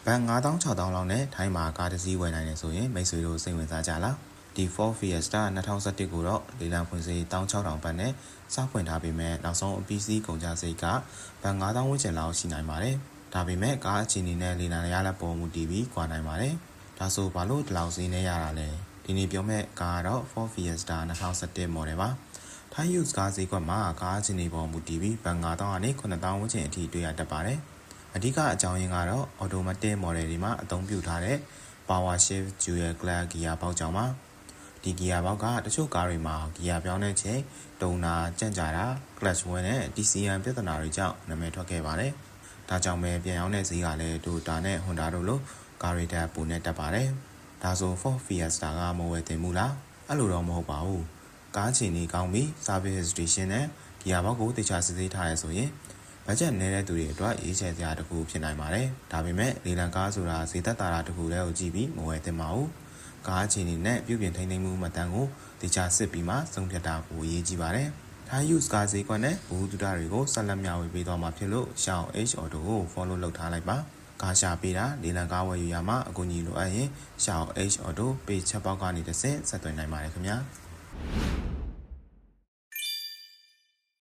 ဘန်9600လောက်နဲ့ထိုင်းမှာကားတစ်စီးဝယ်နိုင်တယ်ဆိုရင်မိတ်ဆွေတို့စိတ်ဝင်စားကြလားဒီ Ford Fiesta 2011ကိုတော့လေလံဖွင့်စေး16000ဘတ်နဲ့စဖွင့်ထားပေမဲ့နောက်ဆုံးအပီးစီးကုန်ကျစရိတ်ကဘန်9000ဝန်းကျင်လောက်ရှိနိုင်ပါတယ်ဒါပေမဲ့ကားအခြေအနေနဲ့လေလံရလက်ပေါ်မူတည်ပြီးကွာနိုင်ပါတယ်ဒါဆိုဘာလို့ဒီလောက်ဈေးနဲ့ရတာလဲဒီနေ့ပြောမဲ့ကားကတော့ Ford Fiesta 2011 model ပါထိုင်း use ကားဈေးကွက်မှာကားအခြေအနေပေါ်မူတည်ပြီးဘန်9000ကနေ9000ဝန်းကျင်အထိတွေ့ရတတ်ပါတယ်အဓိကအကြောင်းရင်းကတော့ automatic model တွေမှာအသုံးပြုထားတဲ့ power shift dual clutch gear ပေါက်ကြောင့်ပါဒီ gear ပေါက်ကတချို့ကားတွေမှာ gear ပြောင်းတဲ့ချိန်တုံတာကြန့်ကြာတာ clutch ဝဲနဲ့ TCM ပြဿနာတွေကြောင့်နာမည်ထွက်ခဲ့ပါတယ်ဒါကြောင့်ပဲပြန်ရောက်တဲ့ဈေးကလည်း Toyota နဲ့ Honda တို့လိုကားတွေတက်ပိုနဲ့တက်ပါတယ်ဒါဆို Ford Fiesta ကမဝယ်သင့်ဘူးလားအဲ့လိုတော့မဟုတ်ပါဘူးကားချင်နေကောင်းပြီး service history နဲ့ gear ပေါက်ကိုတေချာစစ်ဆေးထားရဆိုရင်ဘတ်ဂျက်နည်းတဲ့သူတွေအတွက်ရေးချယ်စရာတစ်ခုဖြစ်နိုင်ပါတယ်။ဒါပေမဲ့လေလံကားဆိုတာဈေးသက်သာတာတစ်ခုတည်းကိုကြည့်ပြီးမဝယ်သင့်ပါဘူး။ကားအခြေအနေနဲ့ပြုပြင်ထိန်းသိမ်းမှုမှတ်တမ်းကိုတေချာစစ်ပြီးမှဆုံးဖြတ်တာကိုအရေးကြီးပါတယ်။ Thai use ကားဈေးကွက်နဲ့ဘူတူတာတွေကိုဆက်လက်မျှဝေပေးသွားမှာဖြစ်လို့ရှောင်း H Auto ကို follow လုပ်ထားလိုက်ပါ။ကားရှာပေးတာလေလံကားဝယ်ယူရမှာအကူအညီလိုအပ်ရင်ရှောင်း H Auto page ချက်ပေါက်ကနေတစ်ဆင့်ဆက်သွယ်နိုင်ပါတယ်ခင်ဗျာ။